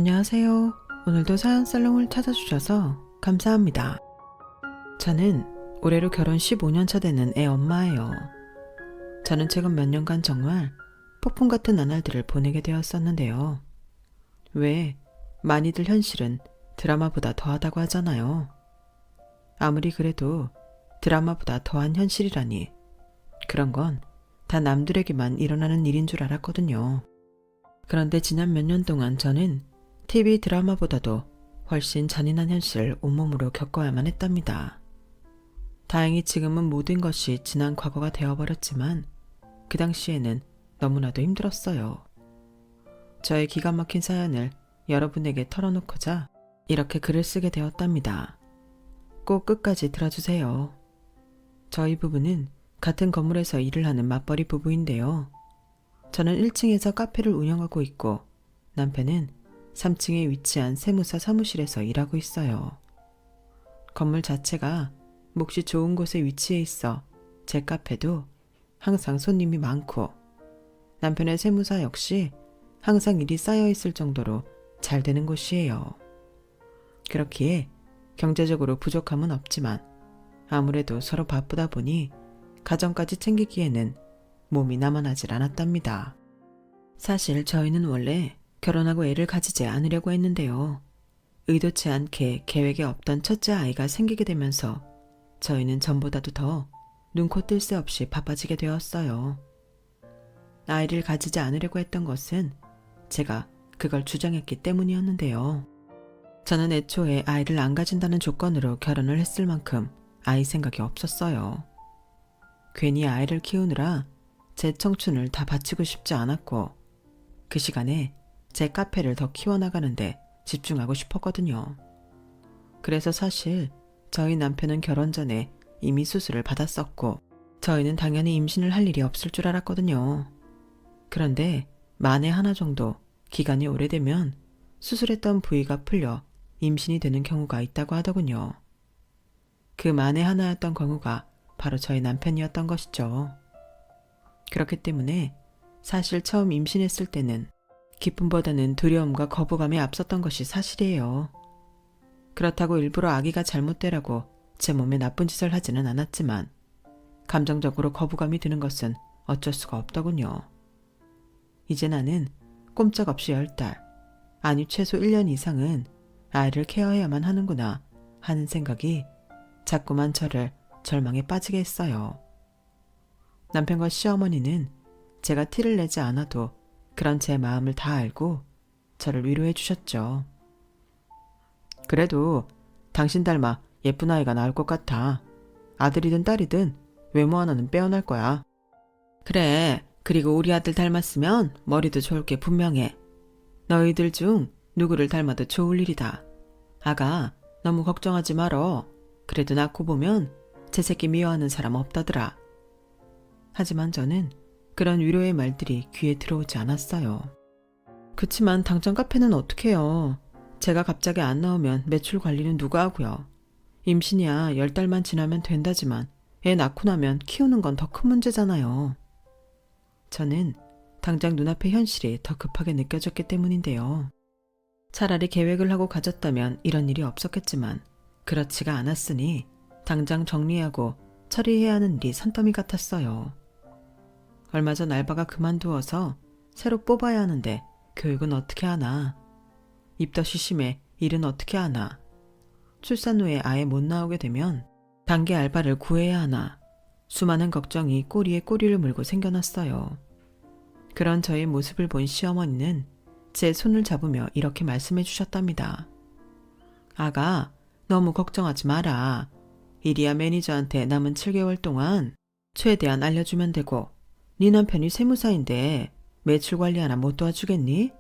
안녕하세요. 오늘도 사연살롱을 찾아주셔서 감사합니다. 저는 올해로 결혼 15년 차 되는 애 엄마예요. 저는 최근 몇 년간 정말 폭풍 같은 나날들을 보내게 되었었는데요. 왜 많이들 현실은 드라마보다 더하다고 하잖아요. 아무리 그래도 드라마보다 더한 현실이라니 그런 건 다 남들에게만 일어나는 일인 줄 알았거든요. 그런데 지난 몇 년 동안 저는 TV 드라마보다도 훨씬 잔인한 현실을 온몸으로 겪어야만 했답니다. 다행히 지금은 모든 것이 지난 과거가 되어버렸지만 그 당시에는 너무나도 힘들었어요. 저의 기가 막힌 사연을 여러분에게 털어놓고자 이렇게 글을 쓰게 되었답니다. 꼭 끝까지 들어주세요. 저희 부부는 같은 건물에서 일을 하는 맞벌이 부부인데요. 저는 1층에서 카페를 운영하고 있고 남편은 3층에 위치한 세무사 사무실에서 일하고 있어요. 건물 자체가 몫이 좋은 곳에 위치해 있어 제 카페도 항상 손님이 많고 남편의 세무사 역시 항상 일이 쌓여 있을 정도로 잘 되는 곳이에요. 그렇기에 경제적으로 부족함은 없지만 아무래도 서로 바쁘다 보니 가정까지 챙기기에는 몸이 남아나질 않았답니다. 사실 저희는 원래 결혼하고 애를 가지지 않으려고 했는데요. 의도치 않게 계획에 없던 첫째 아이가 생기게 되면서 저희는 전보다도 더 눈코 뜰 새 없이 바빠지게 되었어요. 아이를 가지지 않으려고 했던 것은 제가 그걸 주장했기 때문이었는데요. 저는 애초에 아이를 안 가진다는 조건으로 결혼을 했을 만큼 아이 생각이 없었어요. 괜히 아이를 키우느라 제 청춘을 다 바치고 싶지 않았고 그 시간에 제 카페를 더 키워나가는데 집중하고 싶었거든요. 그래서 사실 저희 남편은 결혼 전에 이미 수술을 받았었고 저희는 당연히 임신을 할 일이 없을 줄 알았거든요. 그런데 만에 하나 정도 기간이 오래되면 수술했던 부위가 풀려 임신이 되는 경우가 있다고 하더군요. 그 만에 하나였던 경우가 바로 저희 남편이었던 것이죠. 그렇기 때문에 사실 처음 임신했을 때는 기쁨보다는 두려움과 거부감이 앞섰던 것이 사실이에요. 그렇다고 일부러 아기가 잘못되라고 제 몸에 나쁜 짓을 하지는 않았지만 감정적으로 거부감이 드는 것은 어쩔 수가 없더군요. 이제 나는 꼼짝없이 10달, 아니 최소 1년 이상은 아이를 케어해야만 하는구나 하는 생각이 자꾸만 저를 절망에 빠지게 했어요. 남편과 시어머니는 제가 티를 내지 않아도 그런 제 마음을 다 알고 저를 위로해 주셨죠. 그래도 당신 닮아 예쁜 아이가 나올 것 같아. 아들이든 딸이든 외모 하나는 빼어날 거야. 그래, 그리고 우리 아들 닮았으면 머리도 좋을 게 분명해. 너희들 중 누구를 닮아도 좋을 일이다. 아가, 너무 걱정하지 말어. 그래도 낳고 보면 제 새끼 미워하는 사람 없다더라. 하지만 저는 그런 위로의 말들이 귀에 들어오지 않았어요. 그치만 당장 카페는 어떡해요. 제가 갑자기 안 나오면 매출 관리는 누가 하고요. 임신이야 10달만 지나면 된다지만 애 낳고 나면 키우는 건 더 큰 문제잖아요. 저는 당장 눈앞의 현실이 더 급하게 느껴졌기 때문인데요. 차라리 계획을 하고 가졌다면 이런 일이 없었겠지만 그렇지가 않았으니 당장 정리하고 처리해야 하는 일이 산더미 같았어요. 얼마 전 알바가 그만두어서 새로 뽑아야 하는데 교육은 어떻게 하나. 입덧이 심해 일은 어떻게 하나. 출산 후에 아예 못 나오게 되면 단기 알바를 구해야 하나. 수많은 걱정이 꼬리에 꼬리를 물고 생겨났어요. 그런 저의 모습을 본 시어머니는 제 손을 잡으며 이렇게 말씀해 주셨답니다. 아가, 너무 걱정하지 마라. 이리야 매니저한테 남은 7개월 동안 최대한 알려주면 되고 네 남편이 세무사인데 매출 관리 하나 못 도와주겠니?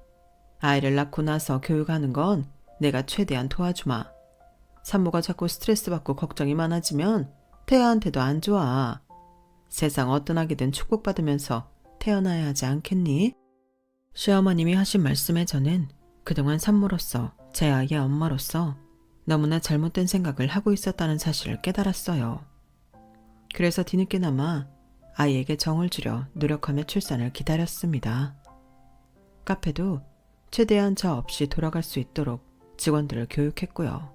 아이를 낳고 나서 교육하는 건 내가 최대한 도와주마. 산모가 자꾸 스트레스 받고 걱정이 많아지면 태아한테도 안 좋아. 세상 어떤 아기든 축복받으면서 태어나야 하지 않겠니? 시어머님이 하신 말씀에 저는 그동안 산모로서 제 아이의 엄마로서 너무나 잘못된 생각을 하고 있었다는 사실을 깨달았어요. 그래서 뒤늦게나마 아이에게 정을 주려 노력하며 출산을 기다렸습니다. 카페도 최대한 저 없이 돌아갈 수 있도록 직원들을 교육했고요.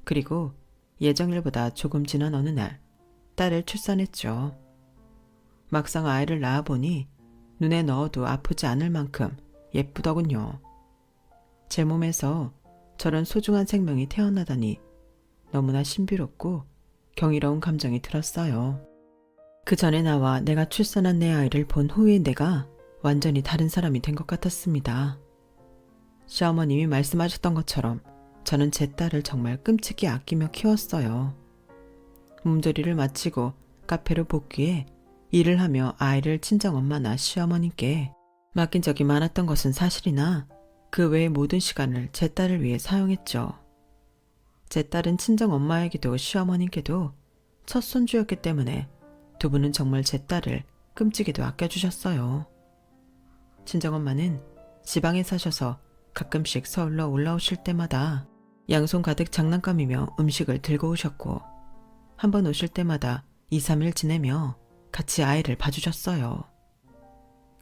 그리고 예정일보다 조금 지난 어느 날 딸을 출산했죠. 막상 아이를 낳아보니 눈에 넣어도 아프지 않을 만큼 예쁘더군요. 제 몸에서 저런 소중한 생명이 태어나다니 너무나 신비롭고 경이로운 감정이 들었어요. 그 전에 나와 내가 출산한 내 아이를 본 후에 내가 완전히 다른 사람이 된 것 같았습니다. 시어머님이 말씀하셨던 것처럼 저는 제 딸을 정말 끔찍이 아끼며 키웠어요. 몸조리를 마치고 카페로 복귀해 일을 하며 아이를 친정엄마나 시어머님께 맡긴 적이 많았던 것은 사실이나 그 외의 모든 시간을 제 딸을 위해 사용했죠. 제 딸은 친정엄마에게도 시어머님께도 첫 손주였기 때문에 두 분은 정말 제 딸을 끔찍이도 아껴주셨어요. 친정엄마는 지방에 사셔서 가끔씩 서울로 올라오실 때마다 양손 가득 장난감이며 음식을 들고 오셨고 한 번 오실 때마다 2, 3일 지내며 같이 아이를 봐주셨어요.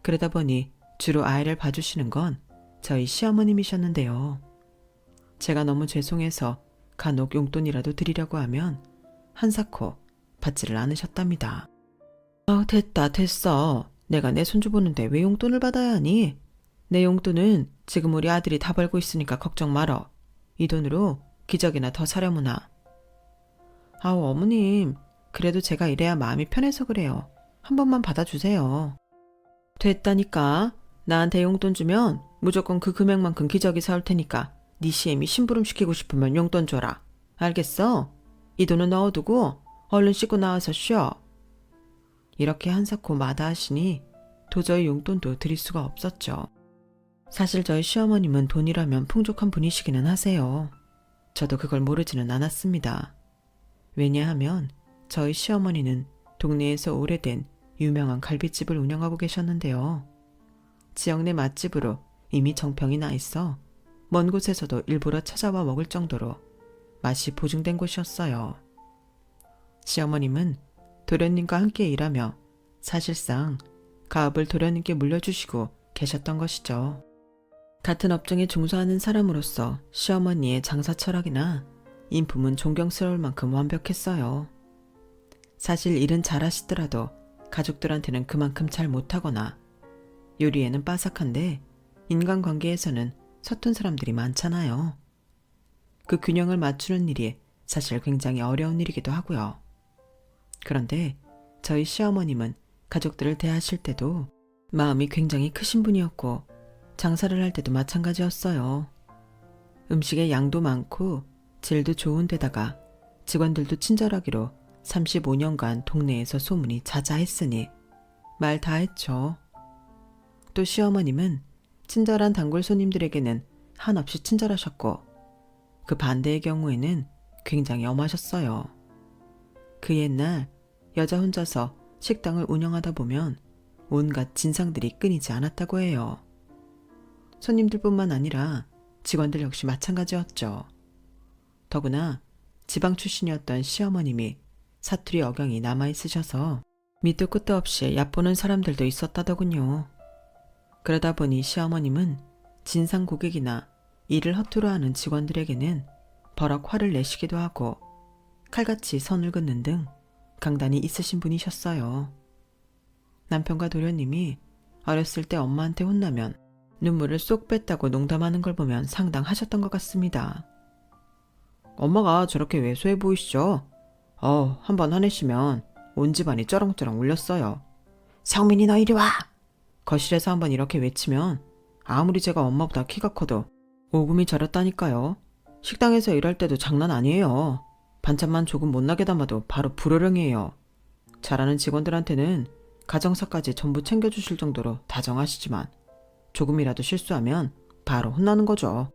그러다 보니 주로 아이를 봐주시는 건 저희 시어머님이셨는데요. 제가 너무 죄송해서 간혹 용돈이라도 드리려고 하면 한사코 받지를 않으셨답니다. 됐어. 내가 내 손주 보는데 왜 용돈을 받아야 하니? 내 용돈은 지금 우리 아들이 다 벌고 있으니까 걱정 말어. 이 돈으로 기저귀나 더 사려무나. 어머님, 그래도 제가 이래야 마음이 편해서 그래요. 한 번만 받아주세요. 됐다니까. 나한테 용돈 주면 무조건 그 금액만큼 기저귀 사올 테니까 네 시애미 심부름 시키고 싶으면 용돈 줘라. 알겠어? 이 돈은 넣어두고 얼른 씻고 나와서 쉬어. 이렇게 한사코 마다하시니 도저히 용돈도 드릴 수가 없었죠. 사실 저희 시어머님은 돈이라면 풍족한 분이시기는 하세요. 저도 그걸 모르지는 않았습니다. 왜냐하면 저희 시어머니는 동네에서 오래된 유명한 갈비집을 운영하고 계셨는데요. 지역 내 맛집으로 이미 정평이 나 있어 먼 곳에서도 일부러 찾아와 먹을 정도로 맛이 보증된 곳이었어요. 시어머님은 도련님과 함께 일하며 사실상 가업을 도련님께 물려주시고 계셨던 것이죠. 같은 업종에 종사하는 사람으로서 시어머니의 장사 철학이나 인품은 존경스러울 만큼 완벽했어요. 사실 일은 잘하시더라도 가족들한테는 그만큼 잘 못하거나 요리에는 빠삭한데 인간관계에서는 서툰 사람들이 많잖아요. 그 균형을 맞추는 일이 사실 굉장히 어려운 일이기도 하고요. 그런데 저희 시어머님은 가족들을 대하실 때도 마음이 굉장히 크신 분이었고 장사를 할 때도 마찬가지였어요. 음식의 양도 많고 질도 좋은 데다가 직원들도 친절하기로 35년간 동네에서 소문이 자자했으니 말 다 했죠. 또 시어머님은 친절한 단골 손님들에게는 한없이 친절하셨고 그 반대의 경우에는 굉장히 엄하셨어요. 그 옛날 여자 혼자서 식당을 운영하다 보면 온갖 진상들이 끊이지 않았다고 해요. 손님들뿐만 아니라 직원들 역시 마찬가지였죠. 더구나 지방 출신이었던 시어머님이 사투리 억양이 남아있으셔서 밑도 끝도 없이 얕보는 사람들도 있었다더군요. 그러다 보니 시어머님은 진상 고객이나 일을 허투루 하는 직원들에게는 버럭 화를 내시기도 하고 칼같이 선을 긋는 등 강단이 있으신 분이셨어요. 남편과 도련님이 어렸을 때 엄마한테 혼나면 눈물을 쏙 뺐다고 농담하는 걸 보면 상당하셨던 것 같습니다. 엄마가 저렇게 왜소해 보이시죠? 한번 화내시면 온 집안이 쩌렁쩌렁 울렸어요. 성민이 너 이리 와! 거실에서 한번 이렇게 외치면 아무리 제가 엄마보다 키가 커도 오금이 저렸다니까요. 식당에서 일할 때도 장난 아니에요. 반찬만 조금 못나게 담아도 바로 불호령이에요. 잘하는 직원들한테는 가정사까지 전부 챙겨주실 정도로 다정하시지만 조금이라도 실수하면 바로 혼나는 거죠.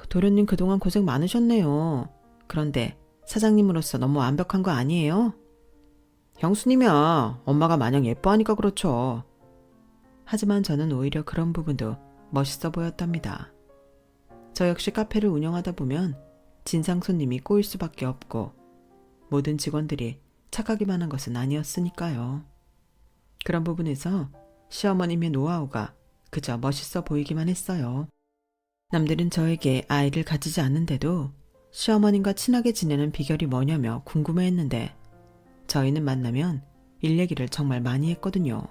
도련님 그동안 고생 많으셨네요. 그런데 사장님으로서 너무 완벽한 거 아니에요? 형수님이야. 엄마가 마냥 예뻐하니까 그렇죠. 하지만 저는 오히려 그런 부분도 멋있어 보였답니다. 저 역시 카페를 운영하다 보면 진상 손님이 꼬일 수밖에 없고 모든 직원들이 착하기만 한 것은 아니었으니까요. 그런 부분에서 시어머님의 노하우가 그저 멋있어 보이기만 했어요. 남들은 저에게 아이를 가지지 않는데도 시어머님과 친하게 지내는 비결이 뭐냐며 궁금해했는데 저희는 만나면 일 얘기를 정말 많이 했거든요.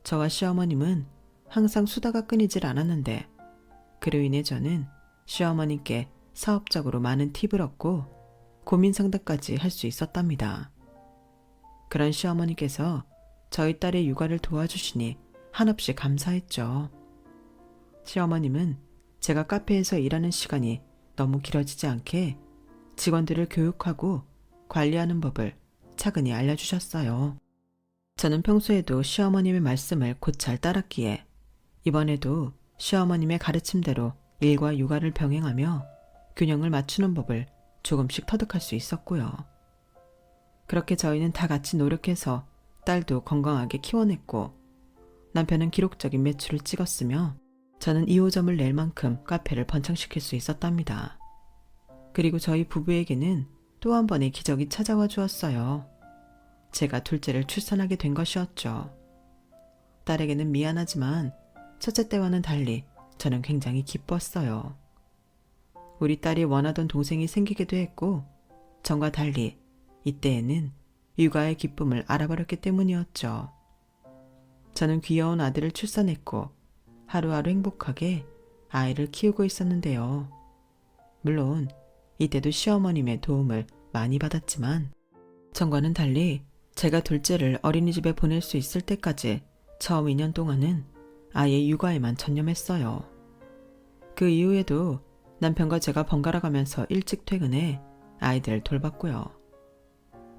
저와 시어머님은 항상 수다가 끊이질 않았는데 그로 인해 저는 시어머님께 사업적으로 많은 팁을 얻고 고민 상담까지 할 수 있었답니다. 그런 시어머니께서 저희 딸의 육아를 도와주시니 한없이 감사했죠. 시어머님은 제가 카페에서 일하는 시간이 너무 길어지지 않게 직원들을 교육하고 관리하는 법을 차근히 알려주셨어요. 저는 평소에도 시어머님의 말씀을 곧 잘 따랐기에 이번에도 시어머님의 가르침대로 일과 육아를 병행하며 균형을 맞추는 법을 조금씩 터득할 수 있었고요. 그렇게 저희는 다 같이 노력해서 딸도 건강하게 키워냈고 남편은 기록적인 매출을 찍었으며 저는 2호점을 낼 만큼 카페를 번창시킬 수 있었답니다. 그리고 저희 부부에게는 또 한 번의 기적이 찾아와 주었어요. 제가 둘째를 출산하게 된 것이었죠. 딸에게는 미안하지만 첫째 때와는 달리 저는 굉장히 기뻤어요. 우리 딸이 원하던 동생이 생기기도 했고 전과 달리 이때에는 육아의 기쁨을 알아버렸기 때문이었죠. 저는 귀여운 아들을 출산했고 하루하루 행복하게 아이를 키우고 있었는데요. 물론 이때도 시어머님의 도움을 많이 받았지만 전과는 달리 제가 둘째를 어린이집에 보낼 수 있을 때까지 처음 2년 동안은 아이의 육아에만 전념했어요. 그 이후에도 남편과 제가 번갈아 가면서 일찍 퇴근해 아이들을 돌봤고요.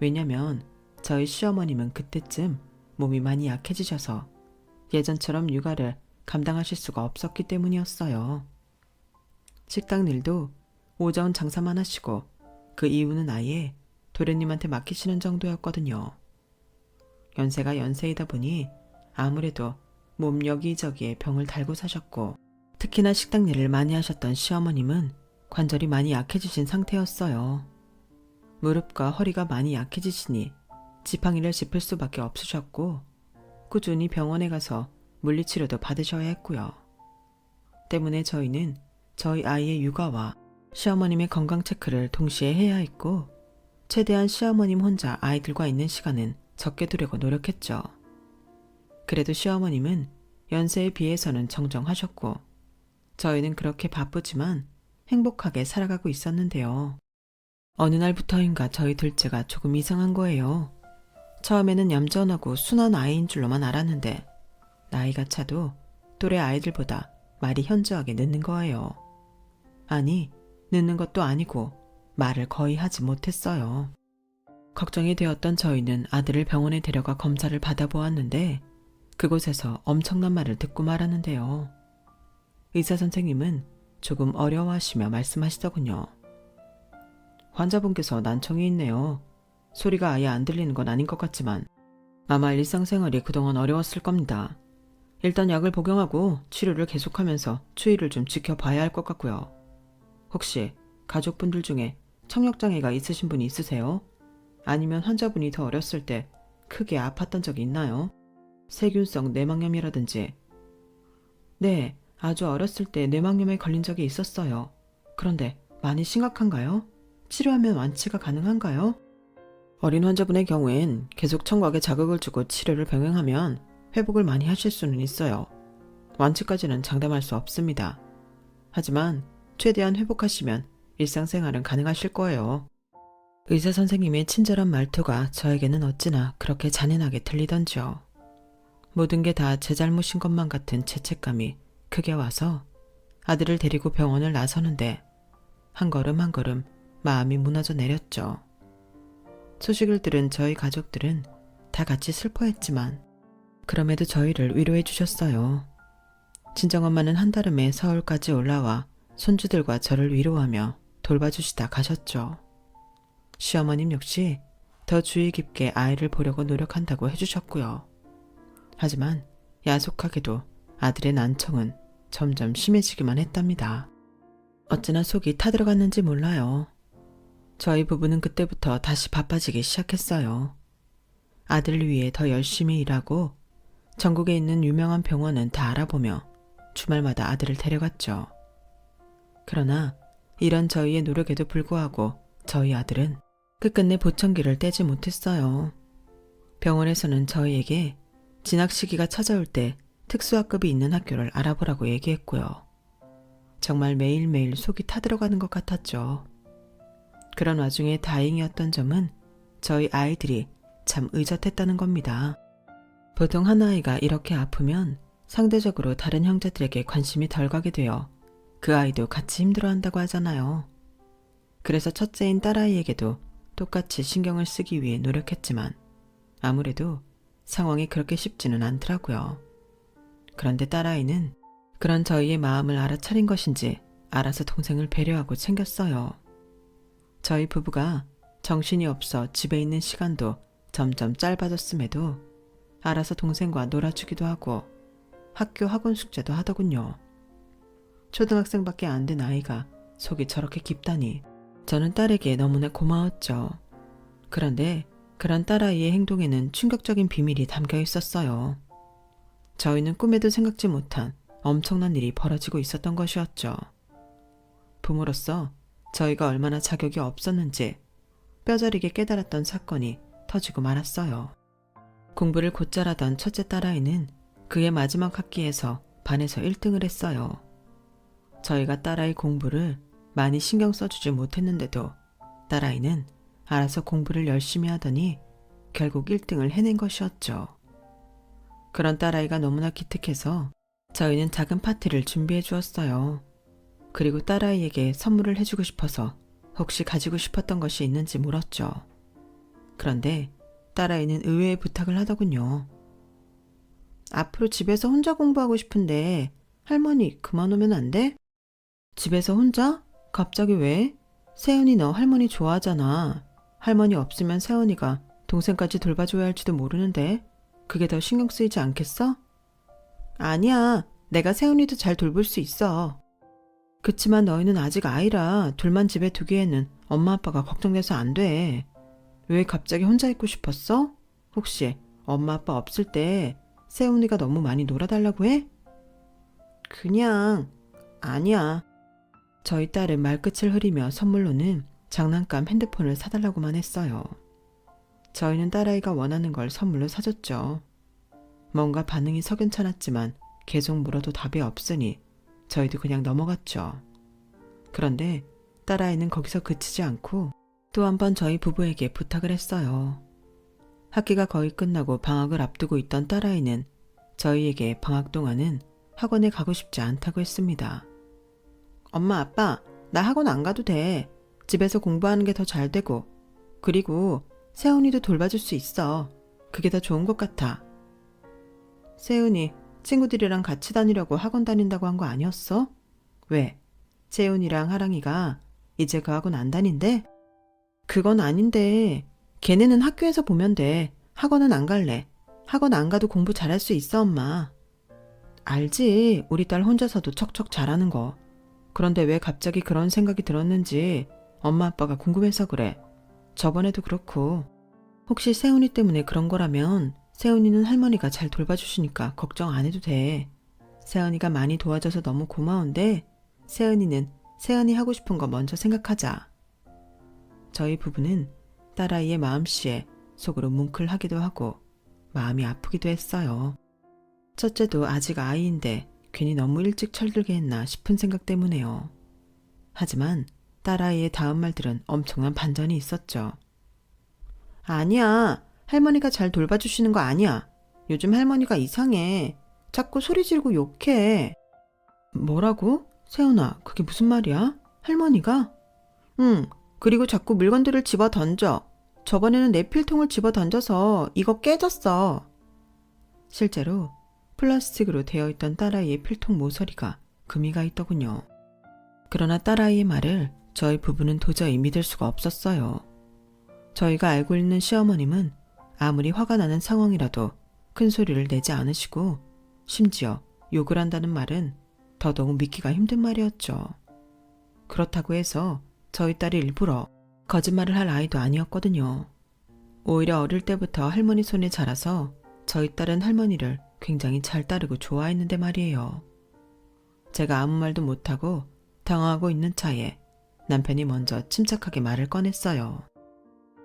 왜냐면 저희 시어머님은 그때쯤 몸이 많이 약해지셔서 예전처럼 육아를 감당하실 수가 없었기 때문이었어요. 식당 일도 오전 장사만 하시고 그 이후는 아예 도련님한테 맡기시는 정도였거든요. 연세가 연세이다 보니 아무래도 몸 여기저기에 병을 달고 사셨고 특히나 식당 일을 많이 하셨던 시어머님은 관절이 많이 약해지신 상태였어요. 무릎과 허리가 많이 약해지시니 지팡이를 짚을 수밖에 없으셨고 꾸준히 병원에 가서 물리치료도 받으셔야 했고요. 때문에 저희는 저희 아이의 육아와 시어머님의 건강 체크를 동시에 해야 했고 최대한 시어머님 혼자 아이들과 있는 시간은 적게 두려고 노력했죠. 그래도 시어머님은 연세에 비해서는 정정하셨고 저희는 그렇게 바쁘지만 행복하게 살아가고 있었는데요. 어느 날부터인가 저희 둘째가 조금 이상한 거예요. 처음에는 얌전하고 순한 아이인 줄로만 알았는데 나이가 차도 또래 아이들보다 말이 현저하게 늦는 거예요. 아니, 늦는 것도 아니고 말을 거의 하지 못했어요. 걱정이 되었던 저희는 아들을 병원에 데려가 검사를 받아보았는데 그곳에서 엄청난 말을 듣고 말았는데요. 의사 선생님은 조금 어려워하시며 말씀하시더군요. 환자분께서 난청이 있네요. 소리가 아예 안 들리는 건 아닌 것 같지만 아마 일상생활이 그동안 어려웠을 겁니다. 일단 약을 복용하고 치료를 계속하면서 추이를 좀 지켜봐야 할 것 같고요. 혹시 가족분들 중에 청력장애가 있으신 분이 있으세요? 아니면 환자분이 더 어렸을 때 크게 아팠던 적이 있나요? 세균성 뇌막염이라든지. 네, 아주 어렸을 때 뇌막염에 걸린 적이 있었어요. 그런데 많이 심각한가요? 치료하면 완치가 가능한가요? 어린 환자분의 경우엔 계속 청각에 자극을 주고 치료를 병행하면 회복을 많이 하실 수는 있어요. 완치까지는 장담할 수 없습니다. 하지만 최대한 회복하시면 일상생활은 가능하실 거예요. 의사 선생님의 친절한 말투가 저에게는 어찌나 그렇게 잔인하게 들리던지요. 모든 게 다 제 잘못인 것만 같은 죄책감이 크게 와서 아들을 데리고 병원을 나서는데 한 걸음 한 걸음 마음이 무너져 내렸죠. 소식을 들은 저희 가족들은 다 같이 슬퍼했지만 그럼에도 저희를 위로해 주셨어요. 친정엄마는 한달음에 서울까지 올라와 손주들과 저를 위로하며 돌봐주시다 가셨죠. 시어머님 역시 더 주의 깊게 아이를 보려고 노력한다고 해주셨고요. 하지만 야속하게도 아들의 난청은 점점 심해지기만 했답니다. 어찌나 속이 타들어갔는지 몰라요. 저희 부부는 그때부터 다시 바빠지기 시작했어요. 아들을 위해 더 열심히 일하고 전국에 있는 유명한 병원은 다 알아보며 주말마다 아들을 데려갔죠. 그러나 이런 저희의 노력에도 불구하고 저희 아들은 끝끝내 보청기를 떼지 못했어요. 병원에서는 저희에게 진학 시기가 찾아올 때 특수학급이 있는 학교를 알아보라고 얘기했고요. 정말 매일매일 속이 타들어가는 것 같았죠. 그런 와중에 다행이었던 점은 저희 아이들이 참 의젓했다는 겁니다. 보통 한 아이가 이렇게 아프면 상대적으로 다른 형제들에게 관심이 덜 가게 되어 그 아이도 같이 힘들어한다고 하잖아요. 그래서 첫째인 딸아이에게도 똑같이 신경을 쓰기 위해 노력했지만 아무래도 상황이 그렇게 쉽지는 않더라고요. 그런데 딸아이는 그런 저희의 마음을 알아차린 것인지 알아서 동생을 배려하고 챙겼어요. 저희 부부가 정신이 없어 집에 있는 시간도 점점 짧아졌음에도 알아서 동생과 놀아주기도 하고 학교 학원 숙제도 하더군요. 초등학생밖에 안 된 아이가 속이 저렇게 깊다니 저는 딸에게 너무나 고마웠죠. 그런데 그런 딸아이의 행동에는 충격적인 비밀이 담겨 있었어요. 저희는 꿈에도 생각지 못한 엄청난 일이 벌어지고 있었던 것이었죠. 부모로서 저희가 얼마나 자격이 없었는지 뼈저리게 깨달았던 사건이 터지고 말았어요. 공부를 곧잘 하던 첫째 딸아이는 그의 마지막 학기에서 반에서 1등을 했어요. 저희가 딸아이 공부를 많이 신경 써주지 못했는데도 딸아이는 알아서 공부를 열심히 하더니 결국 1등을 해낸 것이었죠. 그런 딸아이가 너무나 기특해서 저희는 작은 파티를 준비해 주었어요. 그리고 딸아이에게 선물을 해주고 싶어서 혹시 가지고 싶었던 것이 있는지 물었죠. 그런데 딸아이는 의외의 부탁을 하더군요. 앞으로 집에서 혼자 공부하고 싶은데 할머니 그만 오면 안 돼? 집에서 혼자? 갑자기 왜? 세은이 너 할머니 좋아하잖아. 할머니 없으면 세은이가 동생까지 돌봐줘야 할지도 모르는데 그게 더 신경 쓰이지 않겠어? 아니야. 내가 세은이도 잘 돌볼 수 있어. 그치만 너희는 아직 아이라 둘만 집에 두기에는 엄마 아빠가 걱정돼서 안 돼. 왜 갑자기 혼자 있고 싶었어? 혹시 엄마 아빠 없을 때 세훈이가 너무 많이 놀아달라고 해? 그냥 아니야. 저희 딸은 말끝을 흐리며 선물로는 장난감 핸드폰을 사달라고만 했어요. 저희는 딸아이가 원하는 걸 선물로 사줬죠. 뭔가 반응이 석연찮았지만 계속 물어도 답이 없으니 저희도 그냥 넘어갔죠. 그런데 딸아이는 거기서 그치지 않고 또 한 번 저희 부부에게 부탁을 했어요. 학기가 거의 끝나고 방학을 앞두고 있던 딸아이는 저희에게 방학 동안은 학원에 가고 싶지 않다고 했습니다. 엄마, 아빠, 나 학원 안 가도 돼. 집에서 공부하는 게 더 잘 되고 그리고 세훈이도 돌봐줄 수 있어. 그게 더 좋은 것 같아. 세훈이 친구들이랑 같이 다니려고 학원 다닌다고 한 거 아니었어? 왜? 세훈이랑 하랑이가 이제 그 학원 안 다닌대? 그건 아닌데 걔네는 학교에서 보면 돼. 학원은 안 갈래. 학원 안 가도 공부 잘할 수 있어, 엄마. 알지. 우리 딸 혼자서도 척척 잘하는 거. 그런데 왜 갑자기 그런 생각이 들었는지 엄마 아빠가 궁금해서 그래. 저번에도 그렇고. 혹시 세훈이 때문에 그런 거라면 세훈이는 할머니가 잘 돌봐주시니까 걱정 안 해도 돼. 세훈이가 많이 도와줘서 너무 고마운데 세훈이는 세훈이 하고 싶은 거 먼저 생각하자. 저희 부부는 딸아이의 마음씨에 속으로 뭉클하기도 하고 마음이 아프기도 했어요. 첫째도 아직 아이인데 괜히 너무 일찍 철들게 했나 싶은 생각 때문에요. 하지만 딸아이의 다음 말들은 엄청난 반전이 있었죠. 아니야. 할머니가 잘 돌봐주시는 거 아니야. 요즘 할머니가 이상해. 자꾸 소리 지르고 욕해. 뭐라고? 세훈아, 그게 무슨 말이야? 할머니가? 응, 그리고 자꾸 물건들을 집어 던져. 저번에는 내 필통을 집어 던져서 이거 깨졌어. 실제로 플라스틱으로 되어 있던 딸아이의 필통 모서리가 금이 가 있더군요. 그러나 딸아이의 말을 저희 부부는 도저히 믿을 수가 없었어요. 저희가 알고 있는 시어머님은 아무리 화가 나는 상황이라도 큰 소리를 내지 않으시고 심지어 욕을 한다는 말은 더더욱 믿기가 힘든 말이었죠. 그렇다고 해서 저희 딸이 일부러 거짓말을 할 아이도 아니었거든요. 오히려 어릴 때부터 할머니 손에 자라서 저희 딸은 할머니를 굉장히 잘 따르고 좋아했는데 말이에요. 제가 아무 말도 못하고 당황하고 있는 차에 남편이 먼저 침착하게 말을 꺼냈어요.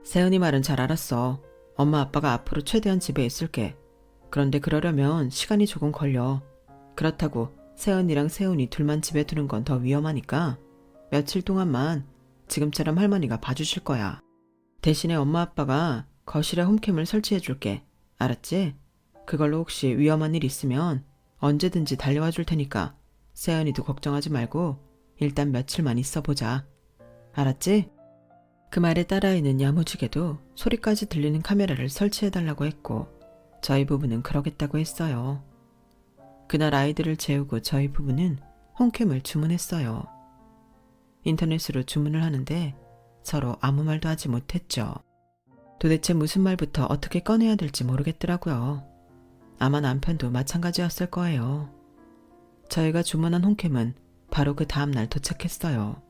세은이 말은 잘 알았어. 엄마 아빠가 앞으로 최대한 집에 있을게. 그런데 그러려면 시간이 조금 걸려. 그렇다고 세은이랑 세훈이 둘만 집에 두는 건 더 위험하니까 며칠 동안만 지금처럼 할머니가 봐주실 거야. 대신에 엄마 아빠가 거실에 홈캠을 설치해 줄게. 알았지? 그걸로 혹시 위험한 일 있으면 언제든지 달려와 줄 테니까 세연이도 걱정하지 말고 일단 며칠만 있어 보자. 알았지? 그 말에 딸아이는 야무지게도 소리까지 들리는 카메라를 설치해달라고 했고 저희 부부는 그러겠다고 했어요. 그날 아이들을 재우고 저희 부부는 홈캠을 주문했어요. 인터넷으로 주문을 하는데 서로 아무 말도 하지 못했죠. 도대체 무슨 말부터 어떻게 꺼내야 될지 모르겠더라고요. 아마 남편도 마찬가지였을 거예요. 저희가 주문한 홈캠은 바로 그 다음날 도착했어요.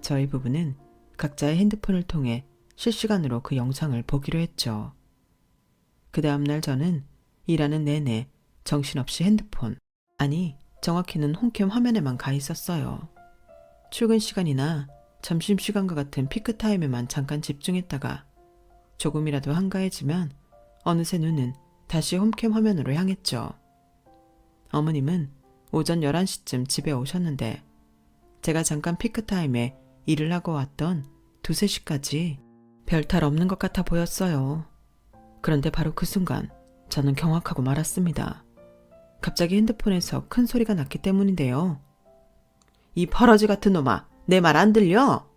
저희 부부는 각자의 핸드폰을 통해 실시간으로 그 영상을 보기로 했죠. 그 다음날 저는 일하는 내내 정신없이 핸드폰, 아니 정확히는 홈캠 화면에만 가 있었어요. 출근 시간이나 점심시간과 같은 피크타임에만 잠깐 집중했다가 조금이라도 한가해지면 어느새 눈은 다시 홈캠 화면으로 향했죠. 어머님은 오전 11시쯤 집에 오셨는데 제가 잠깐 피크타임에 일을 하고 왔던 2, 3시까지 별탈 없는 것 같아 보였어요. 그런데 바로 그 순간 저는 경악하고 말았습니다. 갑자기 핸드폰에서 큰 소리가 났기 때문인데요. 이 퍼러지 같은 놈아, 내 말 안 들려?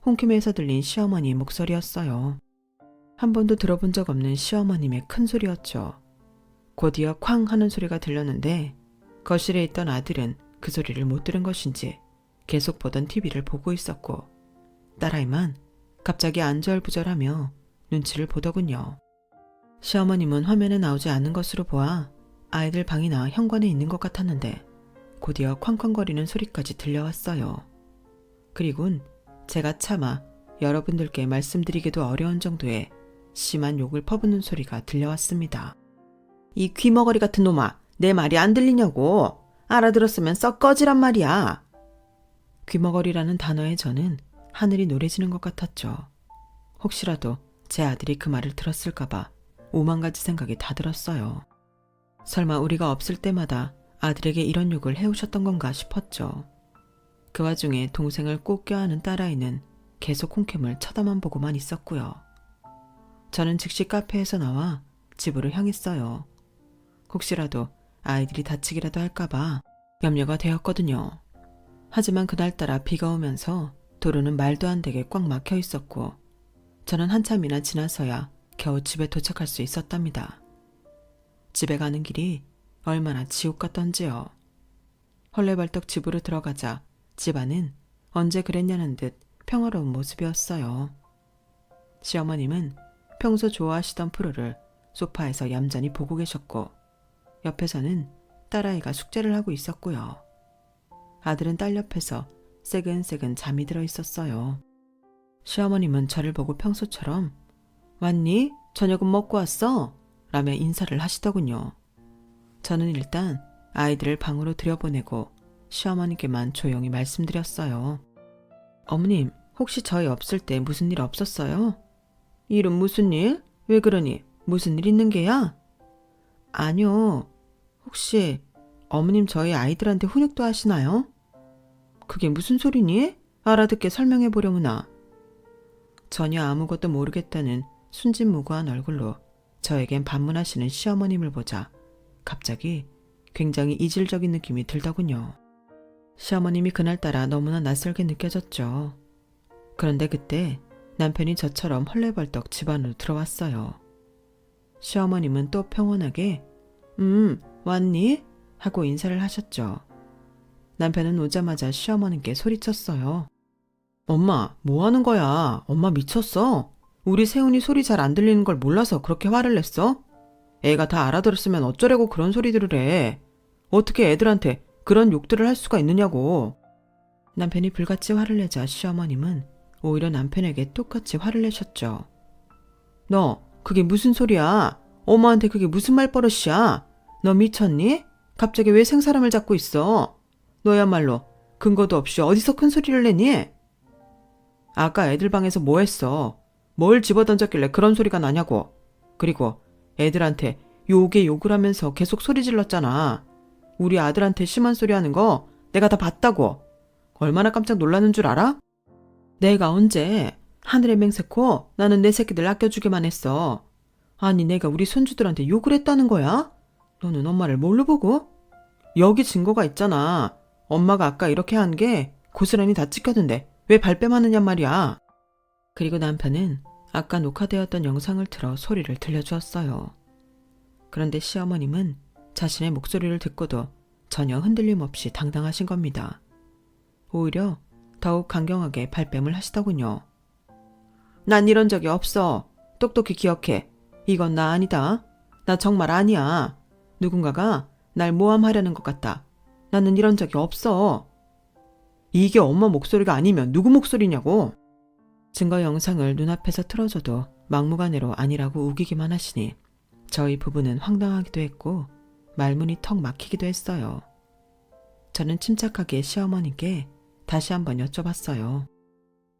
홈캠에서 들린 시어머니의 목소리였어요. 한 번도 들어본 적 없는 시어머님의 큰 소리였죠. 곧이어 쾅 하는 소리가 들렸는데 거실에 있던 아들은 그 소리를 못 들은 것인지 계속 보던 TV를 보고 있었고 딸아이만 갑자기 안절부절하며 눈치를 보더군요. 시어머님은 화면에 나오지 않는 것으로 보아 아이들 방이나 현관에 있는 것 같았는데 곧이어 쾅쾅거리는 소리까지 들려왔어요. 그리곤 제가 차마 여러분들께 말씀드리기도 어려운 정도의 심한 욕을 퍼붓는 소리가 들려왔습니다. 이 귀머거리 같은 놈아, 내 말이 안 들리냐고. 알아들었으면 썩 꺼지란 말이야. 귀머거리라는 단어에 저는 하늘이 노래지는 것 같았죠. 혹시라도 제 아들이 그 말을 들었을까봐 오만 가지 생각이 다 들었어요. 설마 우리가 없을 때마다 아들에게 이런 욕을 해오셨던 건가 싶었죠. 그 와중에 동생을 꼭 껴안은 딸아이는 계속 홈캠을 쳐다만 보고만 있었고요. 저는 즉시 카페에서 나와 집으로 향했어요. 혹시라도 아이들이 다치기라도 할까봐 염려가 되었거든요. 하지만 그날따라 비가 오면서 도로는 말도 안 되게 꽉 막혀 있었고 저는 한참이나 지나서야 겨우 집에 도착할 수 있었답니다. 집에 가는 길이 얼마나 지옥 같던지요. 헐레벌떡 집으로 들어가자 집안은 언제 그랬냐는 듯 평화로운 모습이었어요. 시어머님은 평소 좋아하시던 프로를 소파에서 얌전히 보고 계셨고 옆에서는 딸아이가 숙제를 하고 있었고요. 아들은 딸 옆에서 새근새근 잠이 들어 있었어요. 시어머님은 저를 보고 평소처럼 왔니? 저녁은 먹고 왔어? 라며 인사를 하시더군요. 저는 일단 아이들을 방으로 들여보내고 시어머니께만 조용히 말씀드렸어요. 어머님, 혹시 저희 없을 때 무슨 일 없었어요? 일은 무슨 일? 왜 그러니? 무슨 일 있는 게야? 아니요. 혹시 어머님 저희 아이들한테 훈육도 하시나요? 그게 무슨 소리니? 알아듣게 설명해 보려무나. 전혀 아무것도 모르겠다는 순진무구한 얼굴로 저에겐 반문하시는 시어머님을 보자 갑자기 굉장히 이질적인 느낌이 들더군요. 시어머님이 그날따라 너무나 낯설게 느껴졌죠. 그런데 그때 남편이 저처럼 헐레벌떡 집 안으로 들어왔어요. 시어머님은 또 평온하게 왔니? 하고 인사를 하셨죠. 남편은 오자마자 시어머님께 소리쳤어요. 엄마, 뭐 하는 거야? 엄마 미쳤어? 우리 세훈이 소리 잘 안 들리는 걸 몰라서 그렇게 화를 냈어? 애가 다 알아들었으면 어쩌려고 그런 소리들을 해. 어떻게 애들한테 그런 욕들을 할 수가 있느냐고. 남편이 불같이 화를 내자 시어머님은 오히려 남편에게 똑같이 화를 내셨죠. 너 그게 무슨 소리야? 엄마한테 그게 무슨 말버릇이야? 너 미쳤니? 갑자기 왜 생사람을 잡고 있어? 너야말로 근거도 없이 어디서 큰 소리를 내니? 아까 애들 방에서 뭐 했어? 뭘 집어던졌길래 그런 소리가 나냐고. 그리고 애들한테 욕에 욕을 하면서 계속 소리 질렀잖아. 우리 아들한테 심한 소리 하는 거 내가 다 봤다고. 얼마나 깜짝 놀라는 줄 알아? 내가 언제? 하늘에 맹세코 나는 내 새끼들 아껴주기만 했어. 아니 내가 우리 손주들한테 욕을 했다는 거야? 너는 엄마를 뭘로 보고? 여기 증거가 있잖아. 엄마가 아까 이렇게 한 게 고스란히 다 찍혔는데 왜 발뺌하느냐 말이야. 그리고 남편은 아까 녹화되었던 영상을 틀어 소리를 들려주었어요. 그런데 시어머님은 자신의 목소리를 듣고도 전혀 흔들림 없이 당당하신 겁니다. 오히려 더욱 강경하게 발뺌을 하시더군요. 난 이런 적이 없어. 똑똑히 기억해. 이건 나 아니다. 나 정말 아니야. 누군가가 날 모함하려는 것 같다. 나는 이런 적이 없어. 이게 엄마 목소리가 아니면 누구 목소리냐고. 증거 영상을 눈앞에서 틀어줘도 막무가내로 아니라고 우기기만 하시니 저희 부부는 황당하기도 했고 말문이 턱 막히기도 했어요. 저는 침착하게 시어머니께 다시 한번 여쭤봤어요.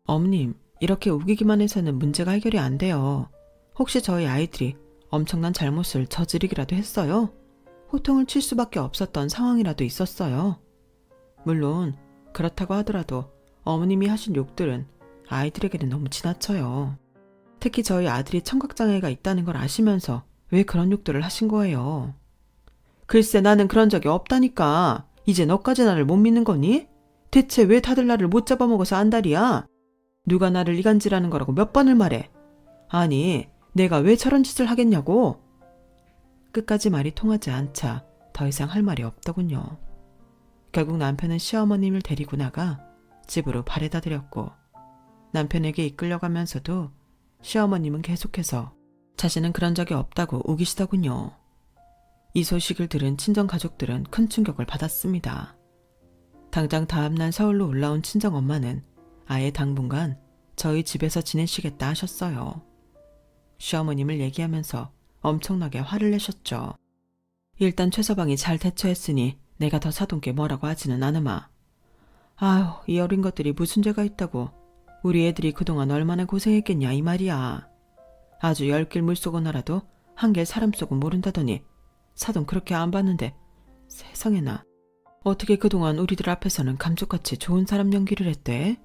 어머님, 이렇게 우기기만 해서는 문제가 해결이 안 돼요. 혹시 저희 아이들이 엄청난 잘못을 저지르기라도 했어요? 호통을 칠 수밖에 없었던 상황이라도 있었어요. 물론 그렇다고 하더라도 어머님이 하신 욕들은 아이들에게는 너무 지나쳐요. 특히 저희 아들이 청각장애가 있다는 걸 아시면서 왜 그런 욕들을 하신 거예요? 글쎄 나는 그런 적이 없다니까. 이제 너까지 나를 못 믿는 거니? 대체 왜 다들 나를 못 잡아먹어서 안달이야? 누가 나를 이간질하는 거라고 몇 번을 말해. 아니 내가 왜 저런 짓을 하겠냐고. 끝까지 말이 통하지 않자 더 이상 할 말이 없더군요. 결국 남편은 시어머님을 데리고 나가 집으로 바래다 드렸고 남편에게 이끌려가면서도 시어머님은 계속해서 자신은 그런 적이 없다고 우기시더군요. 이 소식을 들은 친정가족들은 큰 충격을 받았습니다. 당장 다음날 서울로 올라온 친정엄마는 아예 당분간 저희 집에서 지내시겠다 하셨어요. 시어머님을 얘기하면서 엄청나게 화를 내셨죠. 일단 최서방이 잘 대처했으니 내가 더 사돈 게 뭐라고 하지는 않으마. 아휴, 이 어린 것들이 무슨 죄가 있다고. 우리 애들이 그동안 얼마나 고생했겠냐 이 말이야. 아주 열길 물속은 알아도 한길 사람 속은 모른다더니 사돈 그렇게 안 봤는데 세상에나 어떻게 그동안 우리들 앞에서는 감쪽같이 좋은 사람 연기를 했대?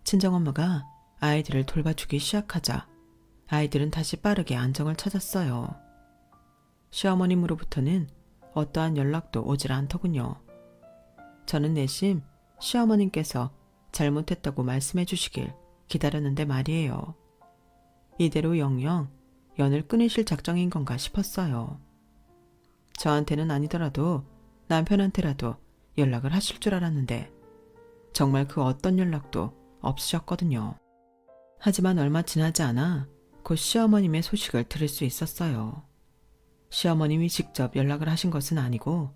친정엄마가 아이들을 돌봐주기 시작하자 아이들은 다시 빠르게 안정을 찾았어요. 시어머님으로부터는 어떠한 연락도 오질 않더군요. 저는 내심 시어머님께서 잘못했다고 말씀해 주시길 기다렸는데 말이에요. 이대로 영영 연을 끊으실 작정인 건가 싶었어요. 저한테는 아니더라도 남편한테라도 연락을 하실 줄 알았는데 정말 그 어떤 연락도 없으셨거든요. 하지만 얼마 지나지 않아 곧 시어머님의 소식을 들을 수 있었어요. 시어머님이 직접 연락을 하신 것은 아니고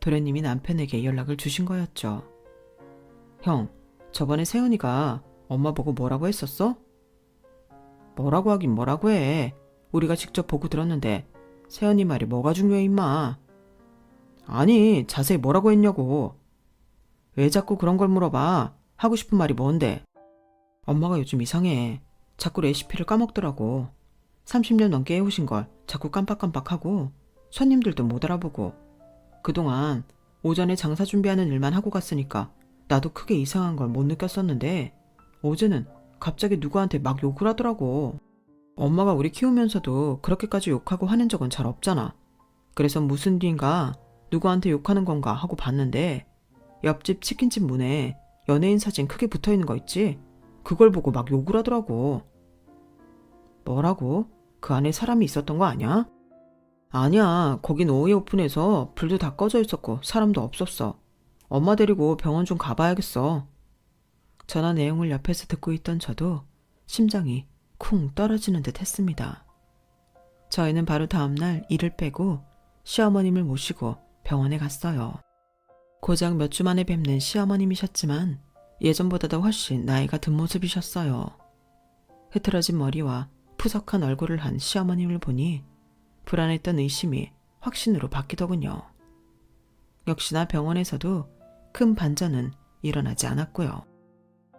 도련님이 남편에게 연락을 주신 거였죠. 형, 저번에 세연이가 엄마 보고 뭐라고 했었어? 뭐라고 하긴 뭐라고 해. 우리가 직접 보고 들었는데 세연이 말이 뭐가 중요해 임마. 아니 자세히 뭐라고 했냐고. 왜 자꾸 그런 걸 물어봐. 하고 싶은 말이 뭔데. 엄마가 요즘 이상해. 자꾸 레시피를 까먹더라고. 30년 넘게 해오신 걸 자꾸 깜빡깜빡하고 손님들도 못 알아보고. 그동안 오전에 장사 준비하는 일만 하고 갔으니까 나도 크게 이상한 걸 못 느꼈었는데 어제는 갑자기 누구한테 막 욕을 하더라고. 엄마가 우리 키우면서도 그렇게까지 욕하고 화낸 적은 잘 없잖아. 그래서 무슨 일인가 누구한테 욕하는 건가 하고 봤는데 옆집 치킨집 문에 연예인 사진 크게 붙어있는 거 있지? 그걸 보고 막 욕을 하더라고. 뭐라고? 그 안에 사람이 있었던 거 아니야? 아니야. 거긴 오후에 오픈해서 불도 다 꺼져 있었고 사람도 없었어. 엄마 데리고 병원 좀 가봐야겠어. 전화 내용을 옆에서 듣고 있던 저도 심장이 쿵 떨어지는 듯 했습니다. 저희는 바로 다음날 일을 빼고 시어머님을 모시고 병원에 갔어요. 고작 몇 주 만에 뵙는 시어머님이셨지만 예전보다도 훨씬 나이가 든 모습이셨어요. 흐트러진 머리와 푸석한 얼굴을 한 시어머님을 보니 불안했던 의심이 확신으로 바뀌더군요. 역시나 병원에서도 큰 반전은 일어나지 않았고요.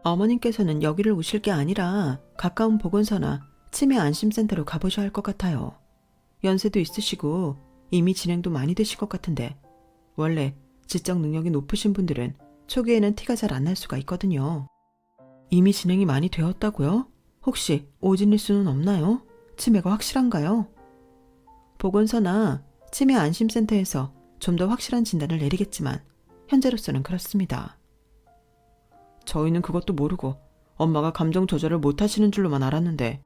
어머님께서는 여기를 오실 게 아니라 가까운 보건소나 치매 안심센터로 가보셔야 할 것 같아요. 연세도 있으시고 이미 진행도 많이 되실 것 같은데 원래 지적 능력이 높으신 분들은 초기에는 티가 잘 안 날 수가 있거든요. 이미 진행이 많이 되었다고요? 혹시 오진일 수는 없나요? 치매가 확실한가요? 보건소나 치매 안심센터에서 좀 더 확실한 진단을 내리겠지만 현재로서는 그렇습니다. 저희는 그것도 모르고 엄마가 감정 조절을 못하시는 줄로만 알았는데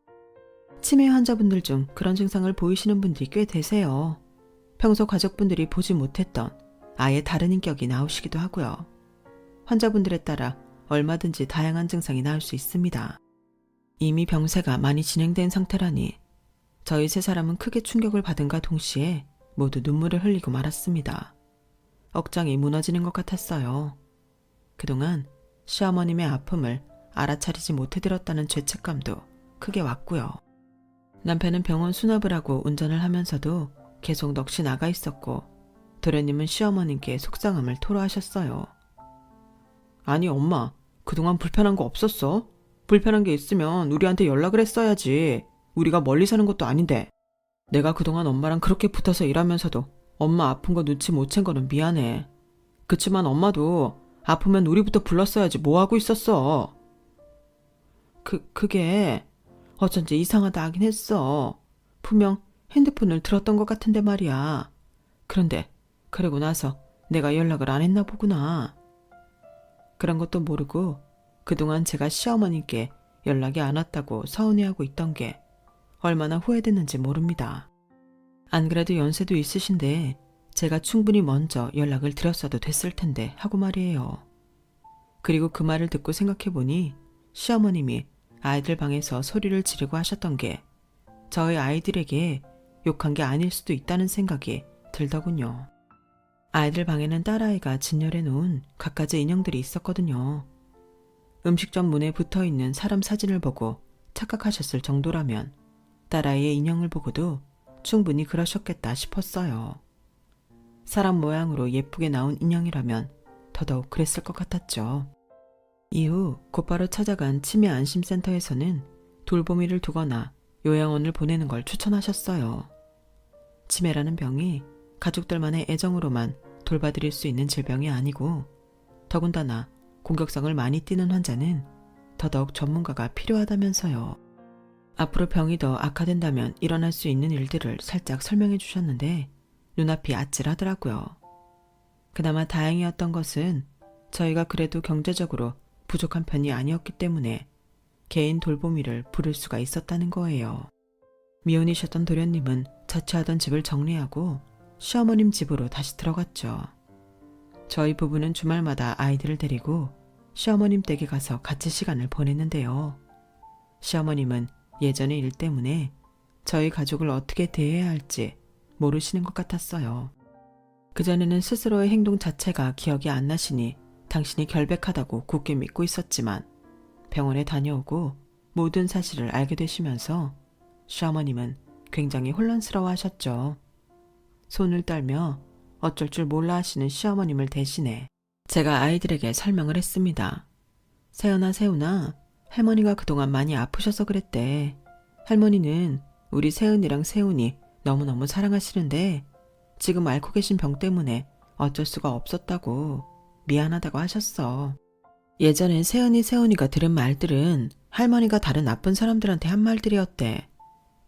치매 환자분들 중 그런 증상을 보이시는 분들이 꽤 되세요. 평소 가족분들이 보지 못했던 아예 다른 인격이 나오시기도 하고요. 환자분들에 따라 얼마든지 다양한 증상이 나올 수 있습니다. 이미 병세가 많이 진행된 상태라니 저희 세 사람은 크게 충격을 받은가 동시에 모두 눈물을 흘리고 말았습니다. 억장이 무너지는 것 같았어요. 그동안 시어머님의 아픔을 알아차리지 못해드렸다는 죄책감도 크게 왔고요. 남편은 병원 수납을 하고 운전을 하면서도 계속 넋이 나가 있었고 도련님은 시어머님께 속상함을 토로하셨어요. 아니 엄마, 그동안 불편한 거 없었어? 불편한 게 있으면 우리한테 연락을 했어야지. 우리가 멀리 사는 것도 아닌데. 내가 그동안 엄마랑 그렇게 붙어서 일하면서도 엄마 아픈 거 눈치 못 챈 거는 미안해. 그치만 엄마도 아프면 우리부터 불렀어야지 뭐하고 있었어. 그게 어쩐지 이상하다 하긴 했어. 분명 핸드폰을 들었던 것 같은데 말이야. 그런데 그러고 나서 내가 연락을 안 했나 보구나. 그런 것도 모르고 그동안 제가 시어머님께 연락이 안 왔다고 서운해하고 있던 게 얼마나 후회됐는지 모릅니다. 안 그래도 연세도 있으신데 제가 충분히 먼저 연락을 드렸어도 됐을 텐데 하고 말이에요. 그리고 그 말을 듣고 생각해보니 시어머님이 아이들 방에서 소리를 지르고 하셨던 게 저희 아이들에게 욕한 게 아닐 수도 있다는 생각이 들더군요. 아이들 방에는 딸아이가 진열해 놓은 갖가지 인형들이 있었거든요. 음식점 문에 붙어있는 사람 사진을 보고 착각하셨을 정도라면 딸아이의 인형을 보고도 충분히 그러셨겠다 싶었어요. 사람 모양으로 예쁘게 나온 인형이라면 더더욱 그랬을 것 같았죠. 이후 곧바로 찾아간 치매 안심센터에서는 돌보미를 두거나 요양원을 보내는 걸 추천하셨어요. 치매라는 병이 가족들만의 애정으로만 돌봐드릴 수 있는 질병이 아니고 더군다나 공격성을 많이 띠는 환자는 더더욱 전문가가 필요하다면서요. 앞으로 병이 더 악화된다면 일어날 수 있는 일들을 살짝 설명해 주셨는데 눈앞이 아찔하더라고요. 그나마 다행이었던 것은 저희가 그래도 경제적으로 부족한 편이 아니었기 때문에 개인 돌보미를 부를 수가 있었다는 거예요. 미혼이셨던 도련님은 자취하던 집을 정리하고 시어머님 집으로 다시 들어갔죠. 저희 부부는 주말마다 아이들을 데리고 시어머님 댁에 가서 같이 시간을 보냈는데요. 시어머님은 예전의 일 때문에 저희 가족을 어떻게 대해야 할지 모르시는 것 같았어요. 그전에는 스스로의 행동 자체가 기억이 안 나시니 당신이 결백하다고 굳게 믿고 있었지만 병원에 다녀오고 모든 사실을 알게 되시면서 시어머님은 굉장히 혼란스러워 하셨죠. 손을 떨며 어쩔 줄 몰라 하시는 시어머님을 대신해 제가 아이들에게 설명을 했습니다. 세연아, 세훈아, 할머니가 그동안 많이 아프셔서 그랬대. 할머니는 우리 세은이랑 세훈이 너무너무 사랑하시는데 지금 앓고 계신 병 때문에 어쩔 수가 없었다고 미안하다고 하셨어. 예전엔 세은이, 세훈이가 들은 말들은 할머니가 다른 나쁜 사람들한테 한 말들이었대.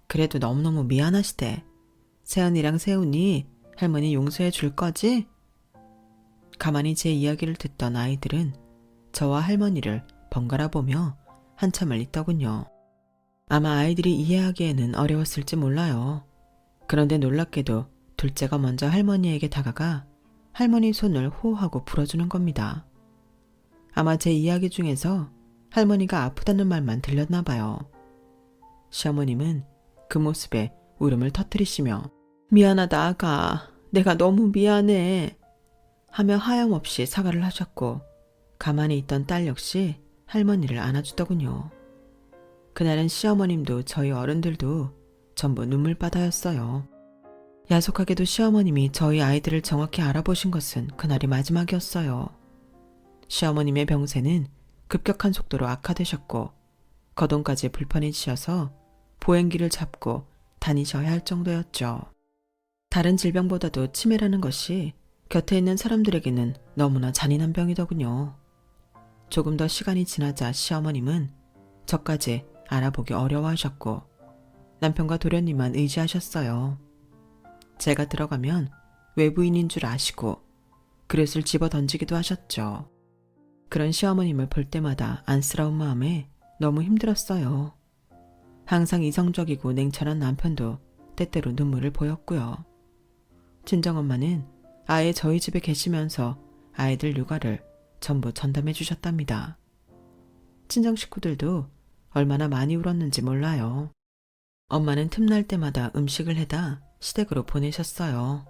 그래도 너무너무 미안하시대. 세은이랑 세훈이 할머니 용서해 줄 거지? 가만히 제 이야기를 듣던 아이들은 저와 할머니를 번갈아 보며 한참을 있더군요. 아마 아이들이 이해하기에는 어려웠을지 몰라요. 그런데 놀랍게도 둘째가 먼저 할머니에게 다가가 할머니 손을 호호하고 불어주는 겁니다. 아마 제 이야기 중에서 할머니가 아프다는 말만 들렸나 봐요. 시어머님은 그 모습에 울음을 터뜨리시며 미안하다 아가, 내가 너무 미안해 하며 하염없이 사과를 하셨고 가만히 있던 딸 역시 할머니를 안아주더군요. 그날은 시어머님도 저희 어른들도 전부 눈물바다였어요. 야속하게도 시어머님이 저희 아이들을 정확히 알아보신 것은 그날이 마지막이었어요. 시어머님의 병세는 급격한 속도로 악화되셨고 거동까지 불편해지셔서 보행기를 잡고 다니셔야 할 정도였죠. 다른 질병보다도 치매라는 것이 곁에 있는 사람들에게는 너무나 잔인한 병이더군요. 조금 더 시간이 지나자 시어머님은 저까지 알아보기 어려워하셨고 남편과 도련님만 의지하셨어요. 제가 들어가면 외부인인 줄 아시고 그릇을 집어 던지기도 하셨죠. 그런 시어머님을 볼 때마다 안쓰러운 마음에 너무 힘들었어요. 항상 이성적이고 냉철한 남편도 때때로 눈물을 보였고요. 친정엄마는 아예 저희 집에 계시면서 아이들 육아를 전부 전담해 주셨답니다. 친정 식구들도 얼마나 많이 울었는지 몰라요. 엄마는 틈날 때마다 음식을 해다 시댁으로 보내셨어요.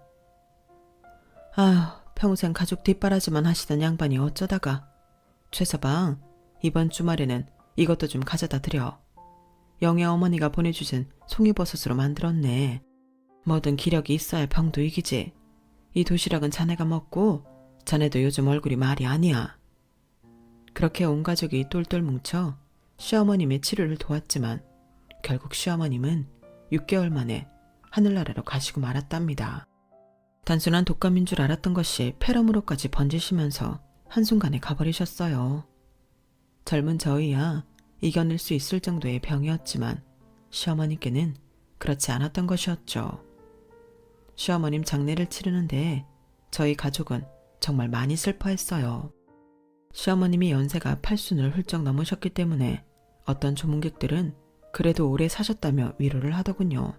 아휴, 평생 가족 뒷바라지만 하시던 양반이 어쩌다가. 최서방, 이번 주말에는 이것도 좀 가져다 드려. 영애 어머니가 보내주신 송이버섯으로 만들었네. 뭐든 기력이 있어야 병도 이기지. 이 도시락은 자네가 먹고 자네도 요즘 얼굴이 말이 아니야. 그렇게 온 가족이 똘똘 뭉쳐 시어머님의 치료를 도왔지만 결국 시어머님은 6개월 만에 하늘나라로 가시고 말았답니다. 단순한 독감인 줄 알았던 것이 폐렴으로까지 번지시면서 한순간에 가버리셨어요. 젊은 저희야 이겨낼 수 있을 정도의 병이었지만 시어머니께는 그렇지 않았던 것이었죠. 시어머님 장례를 치르는데 저희 가족은 정말 많이 슬퍼했어요. 시어머님이 연세가 80을 훌쩍 넘으셨기 때문에 어떤 조문객들은 그래도 오래 사셨다며 위로를 하더군요.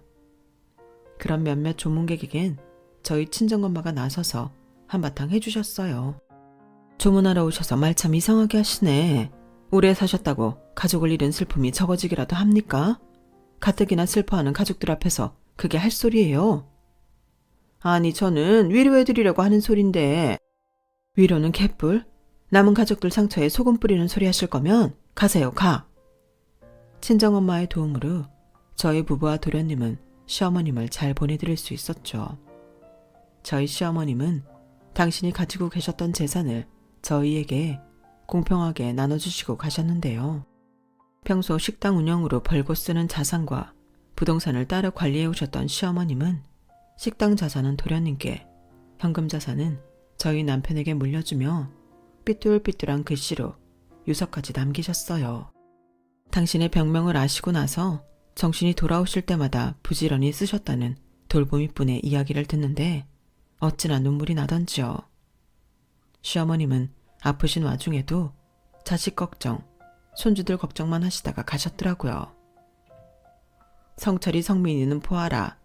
그런 몇몇 조문객에겐 저희 친정엄마가 나서서 한바탕 해주셨어요. 조문하러 오셔서 말 참 이상하게 하시네. 오래 사셨다고 가족을 잃은 슬픔이 적어지기라도 합니까? 가뜩이나 슬퍼하는 가족들 앞에서 그게 할 소리예요. 아니 저는 위로해드리려고 하는 소린데. 위로는 개뿔? 남은 가족들 상처에 소금 뿌리는 소리 하실 거면 가세요, 가. 친정엄마의 도움으로 저희 부부와 도련님은 시어머님을 잘 보내드릴 수 있었죠. 저희 시어머님은 당신이 가지고 계셨던 재산을 저희에게 공평하게 나눠주시고 가셨는데요. 평소 식당 운영으로 벌고 쓰는 자산과 부동산을 따로 관리해 오셨던 시어머님은 식당 자산은 도련님께, 현금 자산은 저희 남편에게 물려주며 삐뚤삐뚤한 글씨로 유서까지 남기셨어요. 당신의 병명을 아시고 나서 정신이 돌아오실 때마다 부지런히 쓰셨다는 돌보미뿐의 이야기를 듣는데 어찌나 눈물이 나던지요. 시어머님은 아프신 와중에도 자식 걱정, 손주들 걱정만 하시다가 가셨더라고요. 성철이 성민이는 보아라.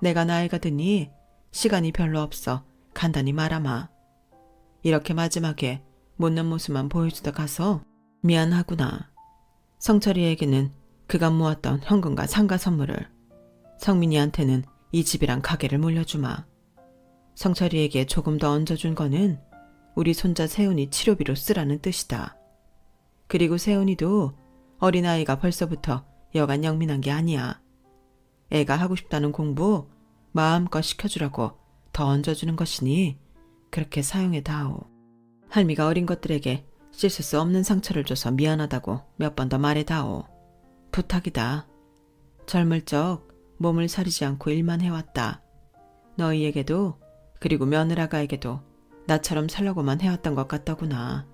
내가 나이가 드니 시간이 별로 없어 간단히 말아마. 이렇게 마지막에 못난 모습만 보여주다 가서 미안하구나. 성철이에게는 그가 모았던 현금과 상가 선물을, 성민이한테는 이 집이랑 가게를 물려주마. 성철이에게 조금 더 얹어준 거는 우리 손자 세훈이 치료비로 쓰라는 뜻이다. 그리고 세훈이도 어린아이가 벌써부터 여간 영민한 게 아니야. 애가 하고 싶다는 공부 마음껏 시켜주라고 더 얹어주는 것이니 그렇게 사용해 다오. 할미가 어린 것들에게 씻을 수 없는 상처를 줘서 미안하다고 몇 번 더 말해다오. 부탁이다. 젊을 적 몸을 사리지 않고 일만 해왔다. 너희에게도 그리고 며느라가에게도 나처럼 살려고만 해왔던 것 같더구나.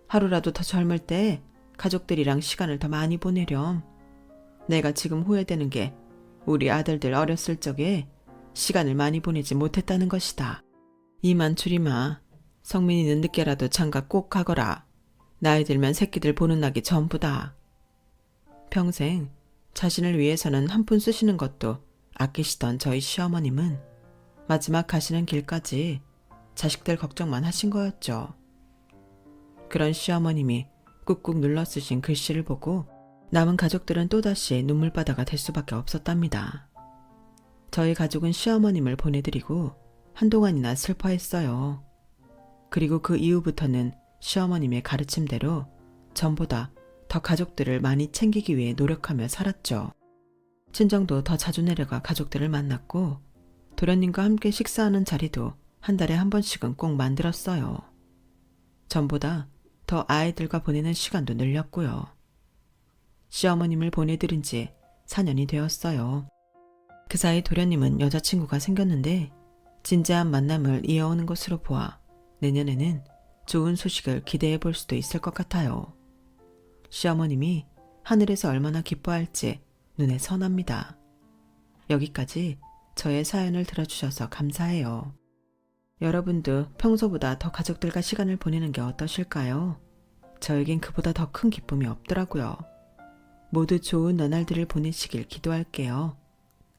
하루라도 더 젊을 때 가족들이랑 시간을 더 많이 보내렴. 내가 지금 후회되는 게 우리 아들들 어렸을 적에 시간을 많이 보내지 못했다는 것이다. 이만 줄이마. 성민이는 늦게라도 장가 꼭 가거라. 나이 들면 새끼들 보는 낙이 전부다. 평생 자신을 위해서는 한 푼 쓰시는 것도 아끼시던 저희 시어머님은 마지막 가시는 길까지 자식들 걱정만 하신 거였죠. 그런 시어머님이 꾹꾹 눌러 쓰신 글씨를 보고 남은 가족들은 또다시 눈물바다가 될 수밖에 없었답니다. 저희 가족은 시어머님을 보내드리고 한동안이나 슬퍼했어요. 그리고 그 이후부터는 시어머님의 가르침대로 전보다 더 가족들을 많이 챙기기 위해 노력하며 살았죠. 친정도 더 자주 내려가 가족들을 만났고 도련님과 함께 식사하는 자리도 한 달에 한 번씩은 꼭 만들었어요. 전보다 더 아이들과 보내는 시간도 늘렸고요. 시어머님을 보내드린 지 4년이 되었어요. 그 사이 도련님은 여자친구가 생겼는데 진지한 만남을 이어오는 것으로 보아 내년에는 좋은 소식을 기대해 볼 수도 있을 것 같아요. 시어머님이 하늘에서 얼마나 기뻐할지 눈에 선합니다. 여기까지 저의 사연을 들어주셔서 감사해요. 여러분도 평소보다 더 가족들과 시간을 보내는 게 어떠실까요? 저에겐 그보다 더 큰 기쁨이 없더라고요. 모두 좋은 나날들을 보내시길 기도할게요.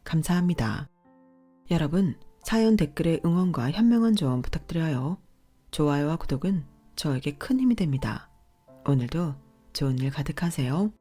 감사합니다. 여러분, 사연 댓글에 응원과 현명한 조언 부탁드려요. 좋아요와 구독은 저에게 큰 힘이 됩니다. 오늘도 좋은 일 가득하세요.